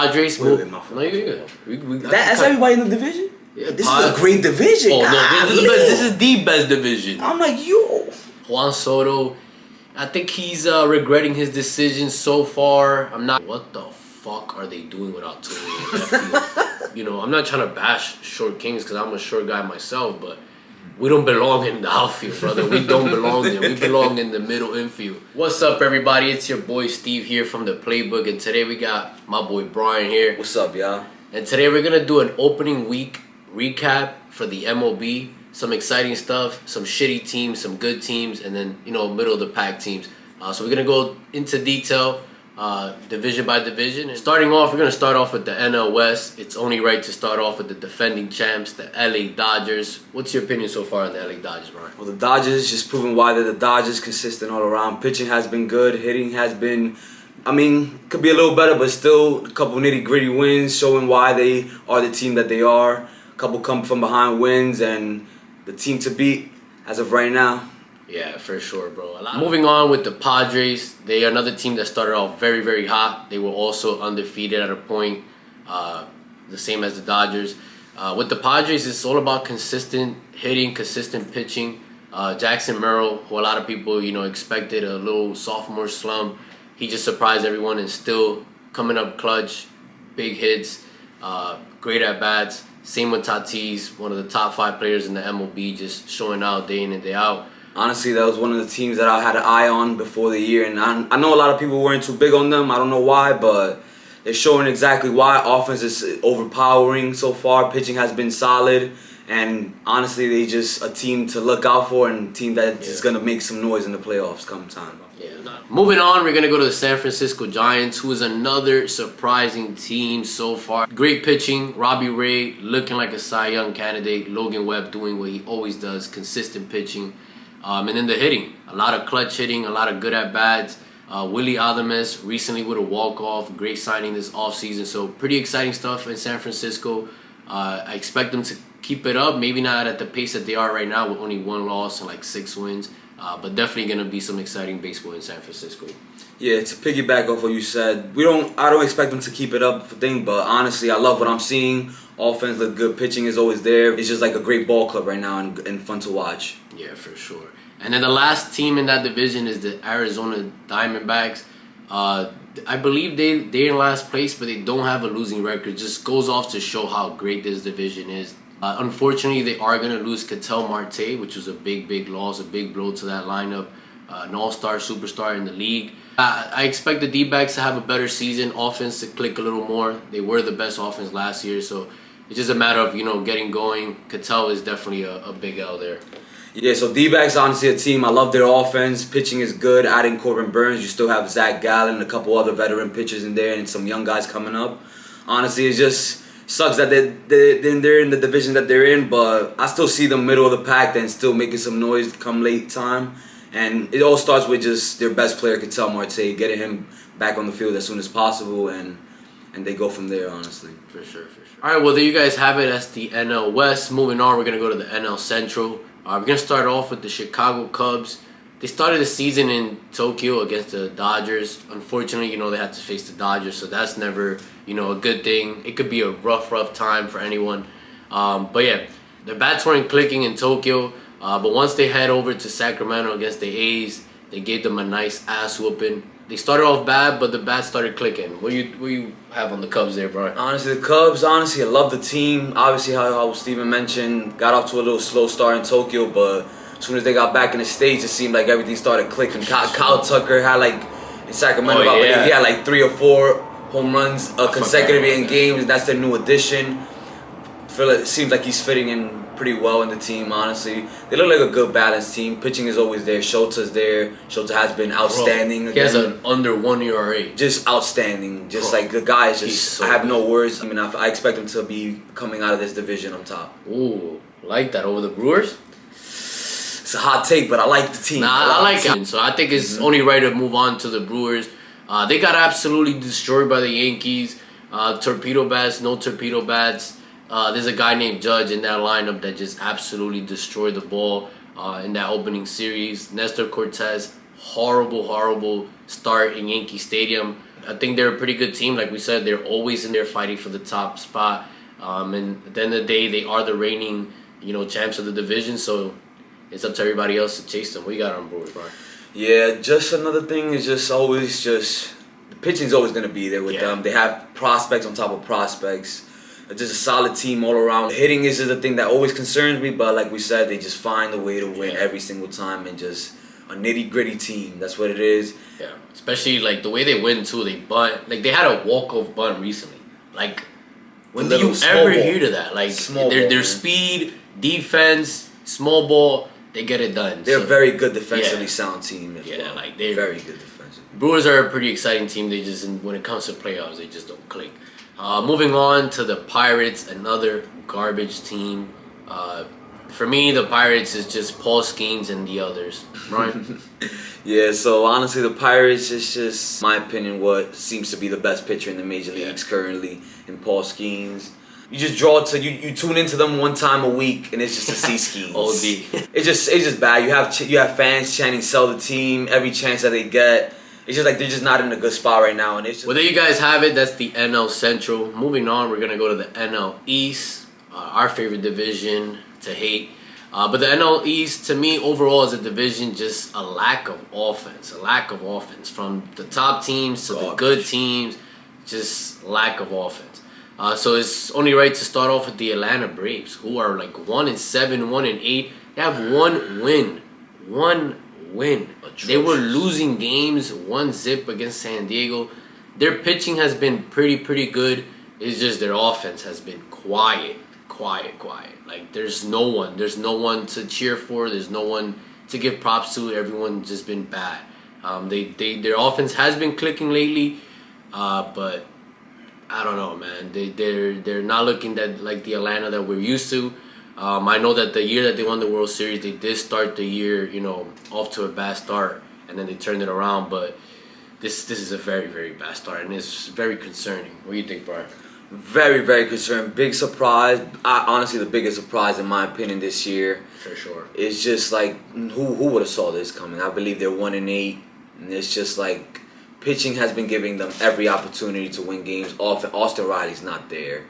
Padres. Wait, my fault. No, yeah. That's everybody in the division? Yeah, this is a great division. Oh, no, this is the best division. I'm like, yo. Juan Soto, I think he's regretting his decision so far. I'm not. What the fuck are they doing without Tony in that field? You know, I'm not trying to bash short kings because I'm a short guy myself, but we don't belong in the outfield, brother. We don't belong there. We belong in the middle infield. What's up, everybody? It's your boy Steve here from the Playbook, and today we got my boy Brian here. What's up, y'all? And today we're gonna do an opening week recap for the MLB. Some exciting stuff, some shitty teams, some good teams, and then, you know, middle of the pack teams. So we're gonna go into detail, division by division. And starting off, we're gonna start off with the NL West. It's only right to start off with the defending champs, the LA Dodgers. What's your opinion so far on the LA Dodgers, Brian? Well, the Dodgers just proving why they're the Dodgers, consistent all around. Pitching has been good, hitting has been, I mean, could be a little better, but still a couple nitty-gritty wins, showing why they are the team that they are. A couple come from behind wins, and the team to beat as of right now. Yeah, for sure, bro. Moving on with the Padres, they are another team that started off very, very hot. They were also undefeated at a point, the same as the Dodgers. With the Padres, it's all about consistent hitting, consistent pitching. Jackson Merrill, who a lot of people, you know, expected a little sophomore slump, he just surprised everyone and still coming up clutch, big hits, great at-bats. Same with Tatis, one of the top 5 players in the MLB, just showing out day in and day out. Honestly, that was one of the teams that I had an eye on before the year, and I know a lot of people weren't too big on them. I don't know why, but they're showing exactly why. Offense is overpowering so far. Pitching has been solid, and honestly, they just a team to look out for and a team that's just going to make some noise in the playoffs come time. Yeah. Moving on, we're going to go to the San Francisco Giants, who is another surprising team so far. Great pitching. Robbie Ray looking like a Cy Young candidate. Logan Webb doing what he always does, consistent pitching. And then the hitting. A lot of clutch hitting, a lot of good at-bats. Willie Adames recently with a walk-off. Great signing this offseason. So pretty exciting stuff in San Francisco. I expect them to keep it up. Maybe not at the pace that they are right now with only 1 loss and like 6 wins. But definitely going to be some exciting baseball in San Francisco. Yeah, to piggyback off what you said, I don't expect them to keep it up but honestly, I love what I'm seeing. Offense look good, pitching is always there. It's just like a great ball club right now and fun to watch. Yeah, for sure. And then the last team in that division is the Arizona Diamondbacks. I believe they're in last place, but they don't have a losing record. Just goes off to show how great this division is. Unfortunately, they are going to lose Ketel Marte, which was a big loss, a big blow to that lineup. An all-star superstar in the league. I expect the D-backs to have a better season, offense to click a little more. They were the best offense last year, so it's just a matter of, you know, getting going. Ketel is definitely a big L there. Yeah, so D-backs honestly a team. I love their offense. Pitching is good. Adding Corbin Burns, you still have Zach Gallen, a couple other veteran pitchers in there, and some young guys coming up. Honestly, it just sucks that they're in the division that they're in, but I still see them middle of the pack and still making some noise come late time. And it all starts with just their best player, Ketel Marte, getting him back on the field as soon as possible, and they go from there, honestly. For sure. All right, well, there you guys have it. That's the NL West. Moving on, we're going to go to the NL Central. We're going to start off with the Chicago Cubs. They started the season in Tokyo against the Dodgers. Unfortunately, you know, they had to face the Dodgers, so that's never, you know, a good thing. It could be a rough time for anyone. But yeah, the bats weren't clicking in Tokyo. But once they head over to Sacramento against the A's, they gave them a nice ass whooping. They started off bad, but the bats started clicking. What do you have on the Cubs there, Brian? Honestly, the Cubs, I love the team. Obviously, how Steven mentioned, got off to a little slow start in Tokyo, but as soon as they got back in the States, it seemed like everything started clicking. Kyle Tucker had, like, in Sacramento, he had like 3 or 4 home runs consecutively in games. That's their new addition. It seems like he's fitting in pretty well in the team, honestly. They look like a good balanced team. Pitching is always there. Shota's there. Shota has been outstanding. Bro, he has an under 1 ERA. Just outstanding. Just like the guy is just, I have no words. I mean, I expect him to be coming out of this division on top. Ooh, like that over the Brewers? It's a hot take, but I like the team. Nah, I like it. So I think it's only right to move on to the Brewers. They got absolutely destroyed by the Yankees. Torpedo bats, no torpedo bats. There's a guy named Judge in that lineup that just absolutely destroyed the ball in that opening series. Nestor Cortez, horrible start in Yankee Stadium. I think they're a pretty good team. Like we said, they're always in there fighting for the top spot. And at the end of the day, they are the reigning, champs of the division. So it's up to everybody else to chase them. What you got on Brewers, Brian? Yeah, just another thing is just always the pitching's always going to be there with them. They have prospects on top of prospects. It's just a solid team all around. Hitting is the thing that always concerns me, but like we said, they just find a way to win every single time, and just a nitty-gritty team. That's what it is. Yeah, especially like the way they win too. They bunt. Like they had a walk-off bunt recently. Like when do you ever hear to that? Like their speed, defense, small ball, they get it done. They're a very good defensively sound team as well. Like they're very good defensively. Brewers are a pretty exciting team. They just, when it comes to playoffs, they just don't click. Moving on to the Pirates, another garbage team. For me, the Pirates is just Paul Skeens and the others, right? Yeah, so honestly, the Pirates is just, my opinion, what seems to be the best pitcher in the major leagues currently in Paul Skeens. You just you tune into them one time a week, and it's just to see Skeens. OD. It's just bad. You have fans chanting "sell the team" every chance that they get. It's just like they're just not in a good spot right now, and it's just. Well, there you guys have it. That's the NL Central. Moving on, we're gonna go to the NL East, our favorite division to hate. But the NL East, to me, overall, as a division, just a lack of offense. From the top teams to the good teams, just lack of offense. So it's only right to start off with the Atlanta Braves, who are like 1-7, 1-8. They have one win. They were losing games 1-0 against San Diego. Their pitching has been pretty good. It's just their offense has been quiet. Like there's no one to cheer for. There's no one to give props to. Everyone's just been bad. Their offense has been clicking lately, but I don't know, man. They're not looking like the Atlanta that we're used to. I know that the year that they won the World Series, they did start the year, off to a bad start, and then they turned it around. But this is a very bad start, and it's very concerning. What do you think, Brian? Very concerned. Big surprise. Honestly, the biggest surprise in my opinion this year. For sure. It's just like who would have saw this coming? I believe they're 1-8, and it's just like pitching has been giving them every opportunity to win games. Austin Riley's not there.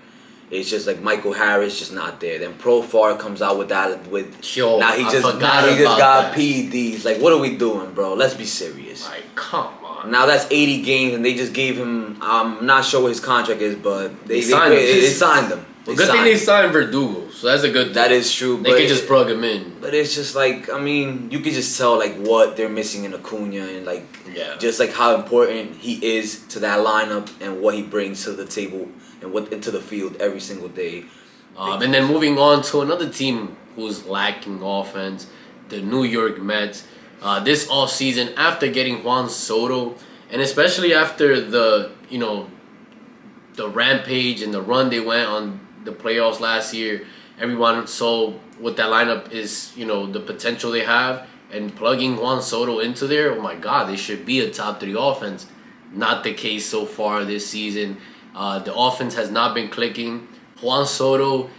It's just like Michael Harris just not there. Then Profar comes out with that now he just got PEDs. Like, what are we doing, bro? Let's be serious. Like, come on. Now that's 80 games, and they just gave him. I'm not sure what his contract is, but they signed him. Well, good thing they signed Verdugo, so that's a good thing. That is true. They can just plug him in. But it's just like, I mean, you can just tell like what they're missing in Acuna, and like just like how important he is to that lineup and what he brings to the table and what into the field every single day. And then moving on to another team who's lacking offense, the New York Mets. This offseason, after getting Juan Soto, and especially after the rampage and the run they went on the playoffs last year, everyone saw what that lineup is, the potential they have, and plugging Juan Soto into there, oh my God, they should be a top 3 offense. Not the case so far this season. The offense has not been clicking. Juan Soto,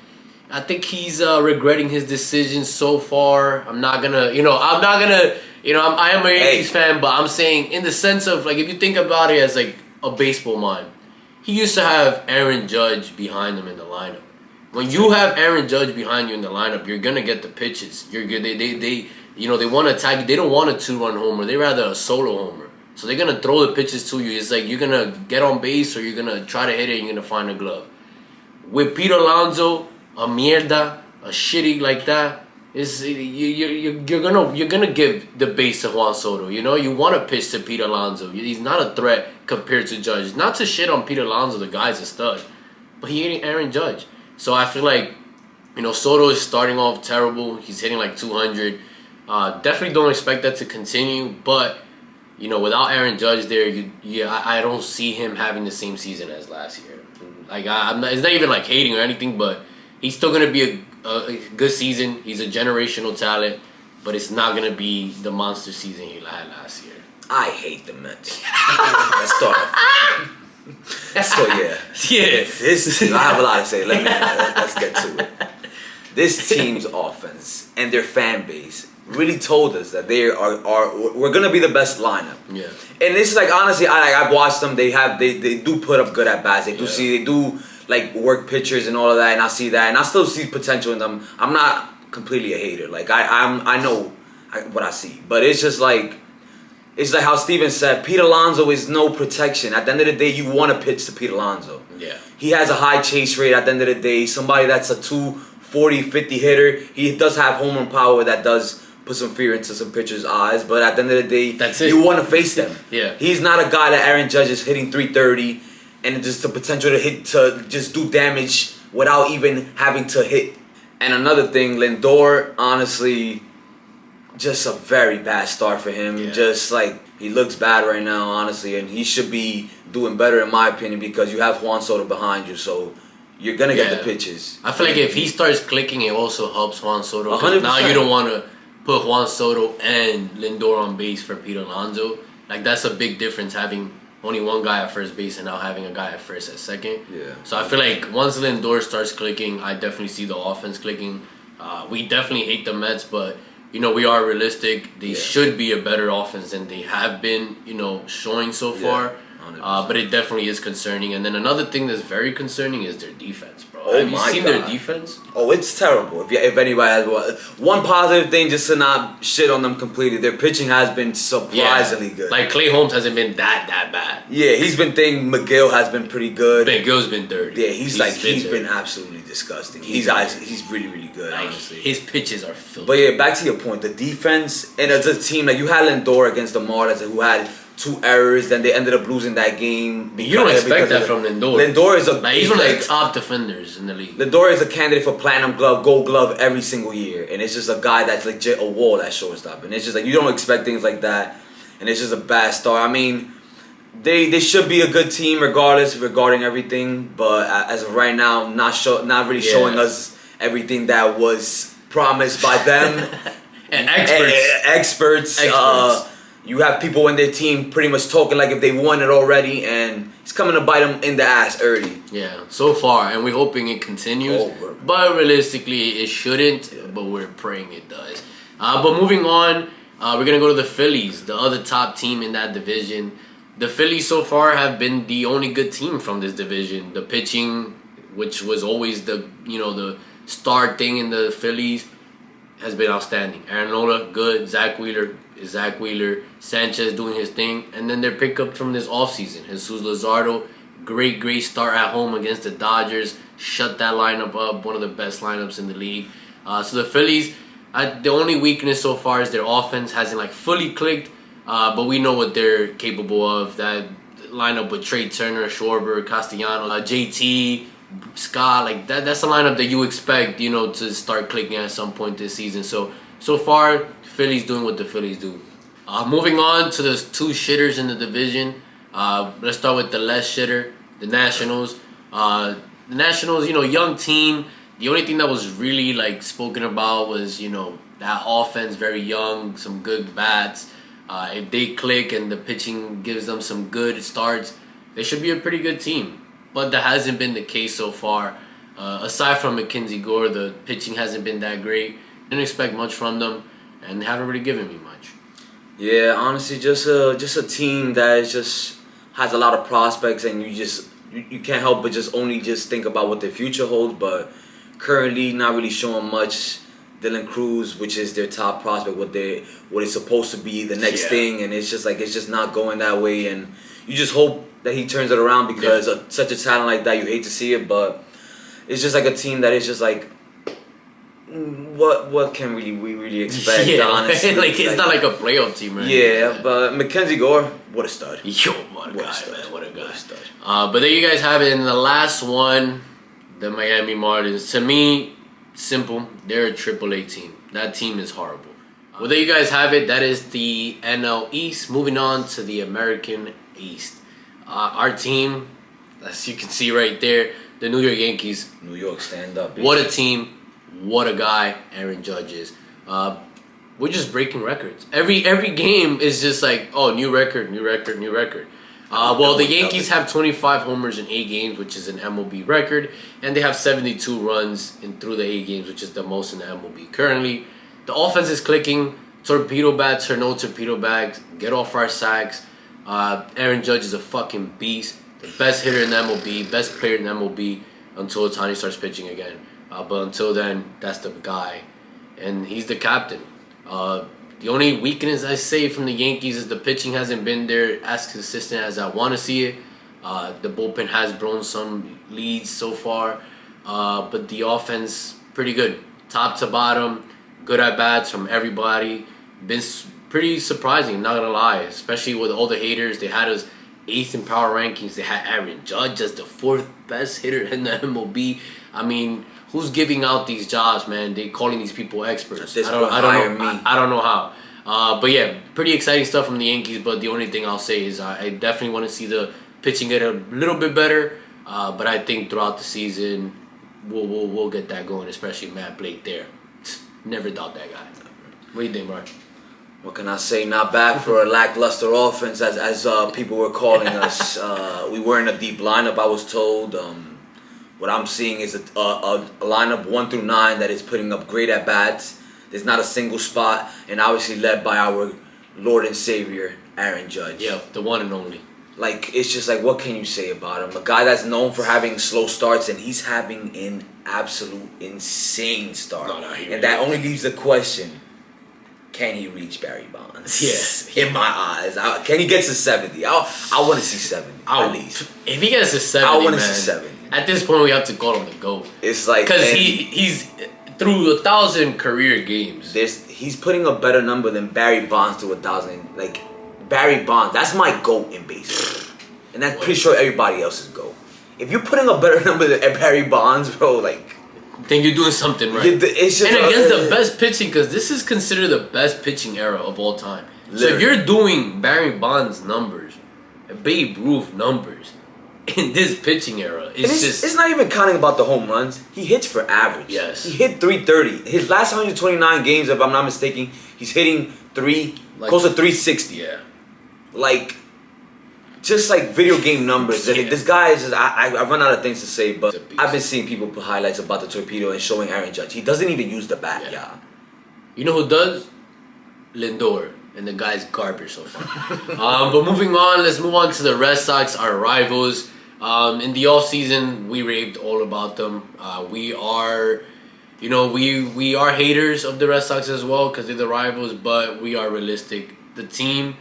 I think he's regretting his decision so far. I am a Yankees fan, but I'm saying in the sense of, like, if you think about it as like a baseball mind, he used to have Aaron Judge behind him in the lineup. When you have Aaron Judge behind you in the lineup, you're gonna get the pitches. You're good. They want to attack you. They don't want a 2-run homer. They rather a solo homer. So they're gonna throw the pitches to you. It's like you're gonna get on base or you're gonna try to hit it and you're gonna find a glove. With Pete Alonso, a mierda, a shitty like that, you're gonna give the base to Juan Soto. You want to pitch to Pete Alonso. He's not a threat compared to Judge. Not to shit on Pete Alonso, the guy's a stud, but he ain't Aaron Judge. So I feel like Soto is starting off terrible. He's hitting like 200. Definitely don't expect that to continue, but without Aaron Judge there, I don't see him having the same season as last year. Like it's not even like hating or anything, but he's still gonna be a good season. He's a generational talent, but it's not gonna be the monster season he had last year. I hate the Mets. Let's start off. So yeah. This I have a lot to say. Let's get to it. This team's offense and their fan base really told us that they we're gonna be the best lineup. Yeah. And this is like honestly, I've watched them. They do put up good at bats. They do like work pitchers and all of that, and I see that, and I still see potential in them. I'm not completely a hater. Like I know what I see, but it's just like. It's like how Steven said, Pete Alonso is no protection. At the end of the day, you want to pitch to Pete Alonso. Yeah. He has a high chase rate at the end of the day. Somebody that's a 240, 50 hitter. He does have home run power that does put some fear into some pitchers' eyes. But at the end of the day, that's it. You want to face them. Yeah. He's not a guy that Aaron Judge is hitting 330 and just the potential to just do damage without even having to hit. And another thing, Lindor, honestly... just a very bad start for him. Yeah. Just like he looks bad right now, honestly, and he should be doing better in my opinion because you have Juan Soto behind you, so you're gonna get the pitches. I feel like if he starts clicking, it also helps Juan Soto. 100%. Now you don't want to put Juan Soto and Lindor on base for Pete Alonso. Like that's a big difference having only one guy at first base and now having a guy at first at second. Yeah. So I feel like once Lindor starts clicking, I definitely see the offense clicking. We definitely hate the Mets, but. You know, we are realistic. They should be a better offense than they have been, you know, showing so far. But it definitely is concerning. And then another thing that's very concerning is their defense, bro. Have you seen their defense? Oh, it's terrible. If anybody has one positive thing, just to not shit on them completely, their pitching has been surprisingly good. Like Clay Holmes hasn't been that bad. Yeah, he's been thinking McGill has been pretty good. McGill's been dirty. Yeah, he's been absolutely disgusting. He's really good, like, honestly. His pitches are filthy. But yeah, back to your point, the defense and as a team, like you had Lindor against the Marlins who had 2 errors, then they ended up losing that game. You don't expect that from Lindor. Lindor is he's one of the top defenders in the league. Lindor is a candidate for Platinum Glove, Gold Glove every single year, and it's just a guy that's legit a wall at shortstop, and it's just like you don't expect things like that, and it's just a bad start. I mean, they should be a good team regarding everything, but as of right now, not really showing us everything that was promised by them and experts. You have people in their team pretty much talking like if they won it already, and it's coming to bite them in the ass early. Yeah, so far, and we're hoping it continues. But realistically, it shouldn't, but we're praying it does. But moving on, we're going to go to the Phillies, the other top team in that division. The Phillies so far have been the only good team from this division. The pitching, which was always the star thing in the Phillies, has been outstanding. Aaron Nola, good. Zach Wheeler. Sanchez doing his thing. And then their pickup from this offseason, Jesus Luzardo, great start at home against the Dodgers. Shut that lineup up, one of the best lineups in the league. So the Phillies, the only weakness so far is their offense hasn't fully clicked. But we know what they're capable of. That lineup with Trey Turner, Schwarber, Castellanos, JT, Scott, that's a lineup that you expect, to start clicking at some point this season. So far, Phillies doing what the Phillies do. Moving on to the 2 shitters in the division. Let's start with the less shitter, the Nationals. The Nationals, young team. The only thing that was really spoken about was, that offense, very young, some good bats. If they click and the pitching gives them some good starts, they should be a pretty good team. But that hasn't been the case so far. Aside from Mackenzie Gore, the pitching hasn't been that great. Didn't expect much from them, and they haven't really given me much. Yeah, honestly, just a team that just has a lot of prospects, and you can't help but just think about what their future holds. But currently, not really showing much. Dylan Cruz, which is their top prospect, what it's supposed to be the next thing, and it's just not going that way, and you just hope that he turns it around because such a talent like that, you hate to see it, but it's just like a team that is just like, what can we really expect? Honestly, it's not like a playoff team, right? Yeah, but Mackenzie Gore, what a stud! Yo, what a guy, man! What a guy! But there you guys have it. In the last one, the Miami Marlins. To me, simple. They're a AAA team. That team is horrible. Well, there you guys have it. That is the NL East. Moving on to the American East. Our team, as you can see right there, the New York Yankees. New York, stand up. Baby. What a team. What a guy Aaron Judge is. We're just breaking records. Every game is just new record. Well, the Yankees have 25 homers in 8 games, which is an MLB record, and they have 72 runs through the 8 games, which is the most in the MLB currently. the offense is clicking. Torpedo bats or no torpedo bags. Get off our sacks. Aaron Judge is a fucking beast. The best hitter in the MLB. Best player in the MLB until Ohtani starts pitching again. But until then, that's the guy. And he's the captain. The only weakness I say from the Yankees is the pitching hasn't been there as consistent as I want to see it. The bullpen has blown some leads so far. But the offense, pretty good. Top to bottom. Good at bats from everybody. Been pretty surprising, not gonna lie. Especially with all the haters. They had us 8th in power rankings. They had Aaron Judge as the 4th best hitter in the MLB. I mean, who's giving out these jobs, man? They calling these people experts. I don't know how. But yeah, pretty exciting stuff from the Yankees. But the only thing I'll say is I definitely want to see the pitching get a little bit better. But I think throughout the season we'll get that going, especially Matt Blake there. Never doubt that guy. What do you think, Mark? What can I say? Not bad for a lackluster offense, as people were calling us. We were in a deep lineup, I was told. What I'm seeing is a lineup 1 through 9 that is putting up great at bats. There's not a single spot, and obviously led by our Lord and Savior, Aaron Judge. Yeah, the one and only. Like, it's just like, what can you say about him? A guy that's known for having slow starts, and he's having an absolute insane start. And that only leaves the question, can he reach Barry Bonds? Yes. In my eyes. Can he get to 70? I want to see 70, at least. If he gets to 70, I want to see 70. At this point, we have to call him the GOAT. It's like... Because he's through 1,000 career games. He's putting a better number than Barry Bonds to 1,000. Like, Barry Bonds, that's my GOAT in baseball. And I'm pretty sure everybody else's GOAT. If you're putting a better number than Barry Bonds, bro, like... Think you're doing something right. It's just, and against the best pitching, because this is considered the best pitching era of all time. Literally. So if you're doing Barry Bonds numbers, Babe Ruth numbers, in this pitching era, it's not even counting about the home runs. He hits for average. Yes. He hit 330. His last 129 games, if I'm not mistaken, he's hitting close to 360. Yeah. Like, just like video game numbers. Yeah. This guy is just, I run out of things to say, but I've been seeing people put highlights about the torpedo and showing Aaron Judge. He doesn't even use the bat, yeah. You know who does? Lindor. And the guy's garbage so far. But moving on, let's move on to the Red Sox, our rivals. In the offseason, we raved all about them. We are haters of the Red Sox as well because they're the rivals, but we are realistic. The team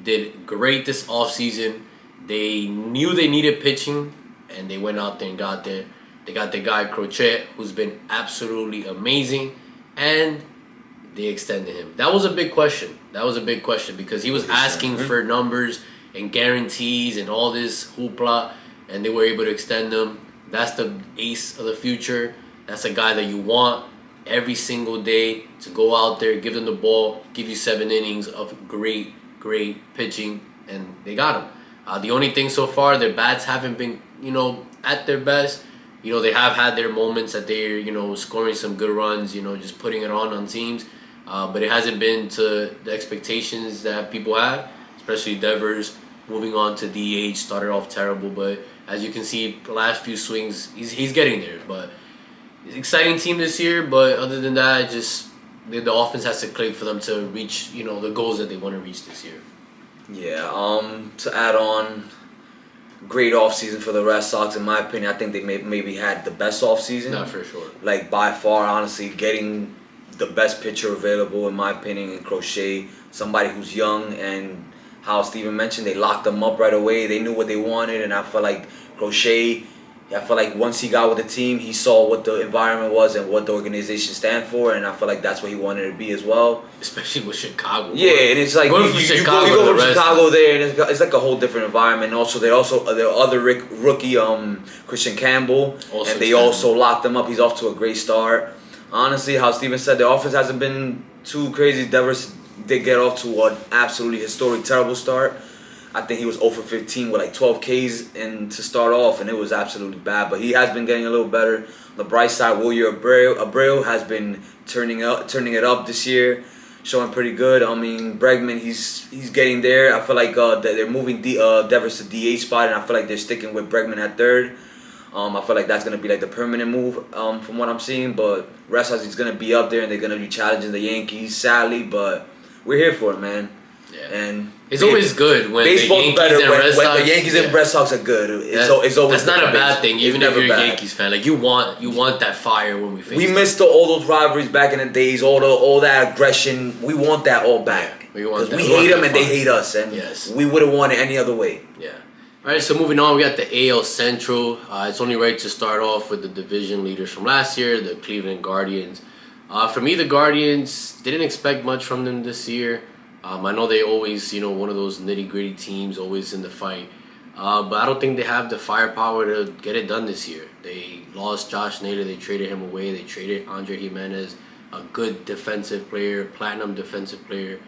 did great this offseason. They knew they needed pitching, and they went out there and got there. They got the guy Crochet, who's been absolutely amazing, and they extended him. That was a big question. Because he was asking for numbers and guarantees and all this hoopla, and they were able to extend them. That's the ace of the future. That's a guy that you want every single day to go out there, give them the ball, give you 7 innings of great pitching, and they got him. The only thing so far, their bats haven't been, at their best. They have had their moments that they're, scoring some good runs, just putting it on teams. But it hasn't been to the expectations that people had, especially Devers moving on to DH. Started off terrible, but as you can see, the last few swings, he's getting there. But exciting team this year, but other than that, just the offense has to click for them to reach, the goals that they want to reach this year. Yeah, to add on, great offseason for the Red Sox, in my opinion. I think they maybe had the best offseason. Not for sure. Like, by far, honestly, getting the best pitcher available, in my opinion, in Crochet, somebody who's young, and how Steven mentioned, they locked them up right away. They knew what they wanted, and I felt like Crochet, once he got with the team, he saw what the environment was and what the organization stand for, and I felt like that's what he wanted to be as well. Especially with Chicago. Yeah, and it's like you go from Chicago there, and it's like a whole different environment. Also, their other rookie, Christian Campbell, and they also locked him up. He's off to a great start. Honestly, how Steven said, the offense hasn't been too crazy. Devers did get off to an absolutely historic, terrible start. I think he was 0 for 15 with like 12 Ks to start off, and it was absolutely bad. But he has been getting a little better. On the bright side, Wilyer Abreu has been turning it up this year, showing pretty good. I mean, Bregman, he's getting there. I feel like they're moving Devers to DH spot, and I feel like they're sticking with Bregman at third. I feel like that's gonna be like the permanent move from what I'm seeing. But Red Sox is gonna be up there and they're gonna be challenging the Yankees, sadly. But we're here for it, man. Yeah. And it's always good when baseball's the Yankees and Red Sox, when the Yankees and Red Sox are good. It's always that's not a bad thing. Even if you're a bad. Yankees fan, like you want that fire when we face. We them. missed all those rivalries back in the days. All that aggression. We want that all back. Yeah, we hate them and they hate us, and we wouldn't want it any other way. Yeah. All right, so moving on, we got the AL Central. It's only right to start off with the division leaders from last year, the Cleveland Guardians. For me, the Guardians, didn't expect much from them this year. I know they always, one of those nitty-gritty teams, always in the fight. But I don't think they have the firepower to get it done this year. They lost Josh Naylor. They traded him away. They traded Andre Jimenez, a good defensive player, platinum defensive player.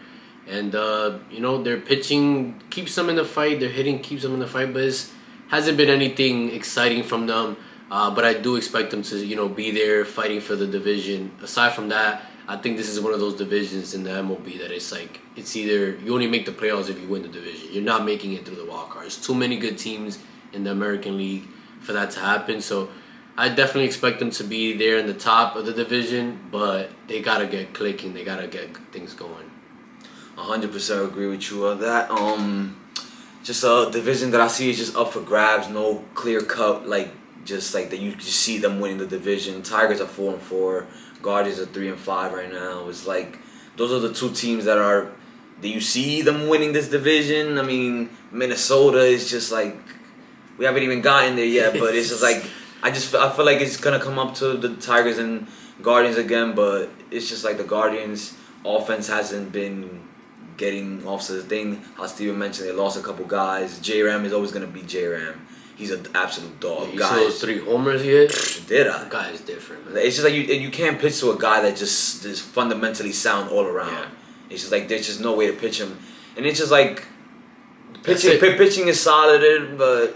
And, their pitching keeps them in the fight. Their hitting keeps them in the fight. But it hasn't been anything exciting from them. But I do expect them to, be there fighting for the division. Aside from that, I think this is one of those divisions in the MLB that it's either you only make the playoffs if you win the division. You're not making it through the wild card. There's too many good teams in the American League for that to happen. So I definitely expect them to be there in the top of the division. But they got to get clicking. They got to get things going. 100% agree with you on that. Just a division that I see is just up for grabs. No clear cut, just like that. You just see them winning the division. Tigers are 4-4. Guardians are 3-5 right now. It's like those are the two teams that you see them winning this division. I mean, Minnesota is just like we haven't even gotten there yet, but it's just like I feel like it's gonna come up to the Tigers and Guardians again, but it's just like the Guardians offense hasn't been getting off to the thing. How Steven mentioned, they lost a couple guys. J-Ram is always going to be J-Ram. He's an absolute dog. You saw those 3 homers he hit? Did I? The guy is different, man. It's just like you can't pitch to a guy that just is fundamentally sound all around. Yeah. It's just like there's just no way to pitch him. And it's just like pitching is solid, but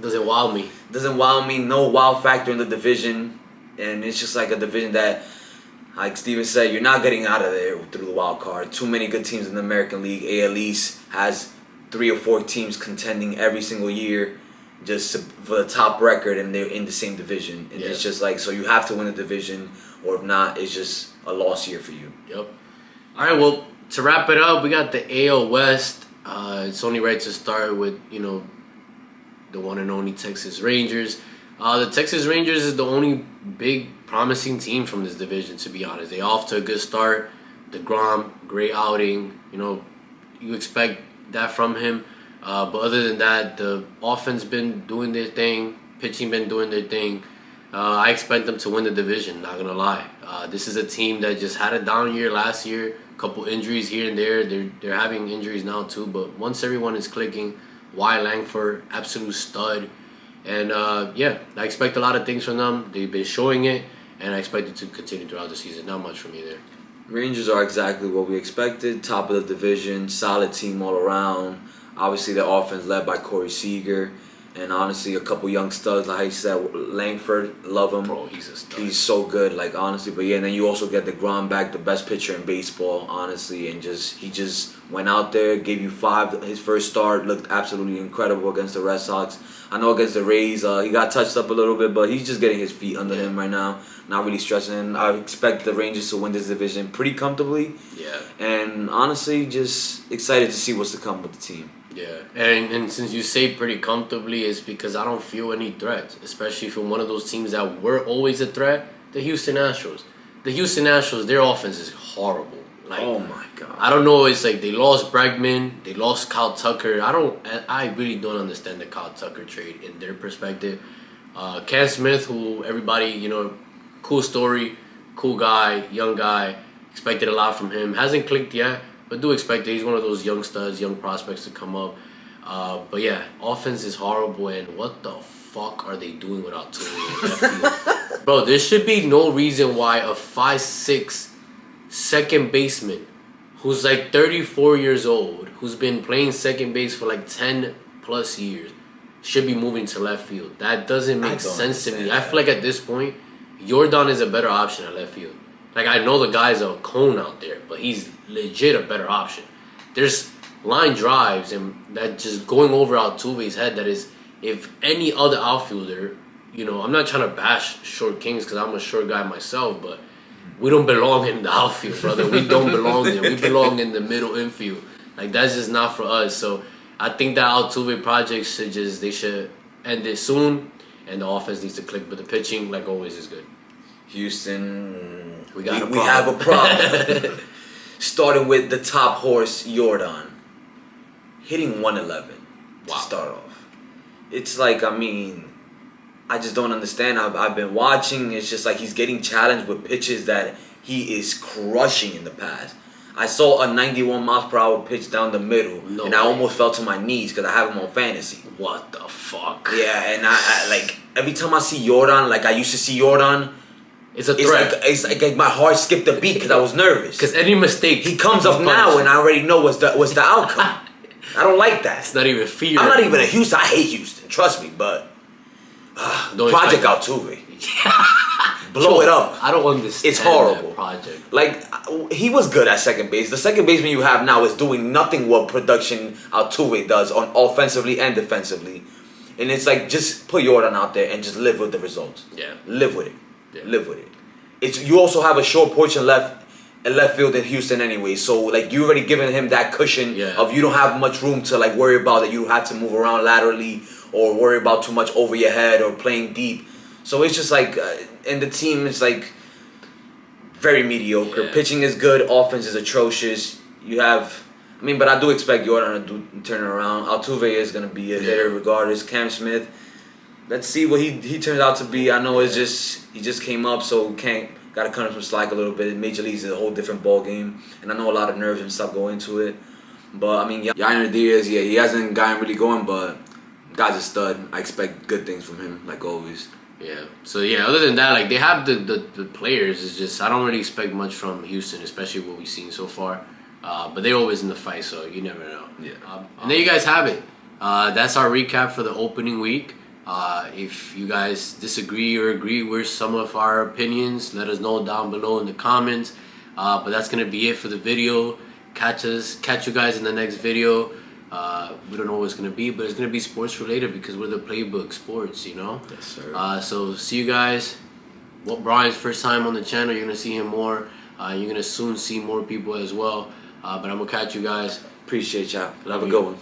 doesn't wow me. Doesn't wow me. No wow factor in the division. And it's just like a division that, like Steven said, you're not getting out of there through the wild card. Too many good teams in the American League. AL East has 3 or 4 teams contending every single year just for the top record, and they're in the same division. And it's just like, so you have to win the division, or if not, it's just a lost year for you. Yep. All right, well, to wrap it up, we got the AL West. It's only right to start with, the one and only Texas Rangers. The Texas Rangers is the only big promising team from this division, to be honest. They're off to a good start. DeGrom, great outing. You expect that from him. But other than that, the offense been doing their thing. Pitching been doing their thing. I expect them to win the division, not going to lie. This is a team that just had a down year last year. A couple injuries here and there. They're having injuries now too. But once everyone is clicking, Wyatt Langford, absolute stud. And I expect a lot of things from them. They've been showing it, and I expect it to continue throughout the season. Not much from me there. Rangers are exactly what we expected. Top of the division, solid team all around. Obviously, their offense led by Corey Seager. And honestly, a couple young studs, like I said, Langford, love him. Bro, he's a stud. He's so good, honestly. But and then you also get DeGrom back, the best pitcher in baseball, honestly. And he just went out there, gave you 5. His first start looked absolutely incredible against the Red Sox. I know against the Rays, he got touched up a little bit, but he's just getting his feet under him right now. Not really stressing him. I expect the Rangers to win this division pretty comfortably. Yeah. And honestly, just excited to see what's to come with the team. Yeah, and since you say pretty comfortably, it's because I don't feel any threats, especially from one of those teams that were always a threat, the Houston Astros. The Houston Astros, their offense is horrible. Oh my God. I don't know. It's like they lost Bregman, they lost Kyle Tucker. I really don't understand the Kyle Tucker trade in their perspective. Cam Smith, who everybody, cool story, cool guy, young guy, expected a lot from him. Hasn't clicked yet, but do expect it. He's one of those young studs, young prospects to come up. But yeah, offense is horrible, and what the fuck are they doing without Tooley in left field? Bro, there should be no reason why a 5'6" second baseman who's 34 years old, who's been playing second base for 10 plus years, should be moving to left field. That doesn't make sense to me. I feel like at this point, Jordan is a better option at left field. I know the guy's a cone out there, but he's legit a better option. There's line drives and that just going over Altuve's head that is if any other outfielder, you know, I'm not trying to bash short kings because I'm a short guy myself, but we don't belong in the outfield, brother. We don't belong there. We belong in the middle infield. Like, that's just not for us. So I think that Altuve project should end it soon, and the offense needs to click. But the pitching, like always, is good. Houston, we have a problem. Starting with the top horse, Jordan, hitting 111 to start off. It's like, I mean, I just don't understand. I've been watching. It's just like he's getting challenged with pitches that he is crushing in the past. I saw a 91 miles per hour pitch down the middle, and I almost fell to my knees because I have him on fantasy. What the fuck? Yeah, and I like every time I see Jordan, like I used to see Jordan, it's a threat. It's like my heart skipped a beat because I was nervous. Because any mistake, he comes up now, and I already know what's the outcome. I don't like that. It's not even fear. I'm not even a Houston. I hate Houston. Trust me, but Project Altuve. Blow it up. I don't understand. It's horrible. That project. Like, he was good at second base. The second baseman you have now is doing nothing what production Altuve does on offensively and defensively. And it's like, just put Jordan out there and just live with the results. Yeah. Live with it. Yeah. Live with it. You also have a short porch in left field in Houston anyway. So, like, you already given him that cushion of you don't have much room to, like, worry about that you have to move around laterally or worry about too much over your head or playing deep. So it's just like, and the team is like very mediocre. Yeah. Pitching is good, offense is atrocious. You have, I mean, but I do expect Jordan to turn it around. Altuve is going to be a hitter regardless. Cam Smith, let's see what he turns out to be. I know it's just, he just came up, so got to cut him some slack a little bit. Major League's a whole different ball game, and I know a lot of nerves and stuff go into it. But, I mean, Yainer Diaz, he hasn't gotten really going, but guy's a stud. I expect good things from him, like always. Yeah. So other than that, like they have the players. It's just I don't really expect much from Houston, especially what we've seen so far. But they're always in the fight, so you never know. Yeah. And there you guys have it. That's our recap for the opening week. If you guys disagree or agree with some of our opinions, let us know down below in the comments. But that's gonna be it for the video. Catch you guys in the next video. We don't know what it's going to be, but it's going to be sports related because we're the Playbook Sports, you know? Yes, sir. So see you guys. Well, Brian's first time on the channel. You're going to see him more. You're going to soon see more people as well. But I'm going to catch you guys. Appreciate y'all. Have a good one.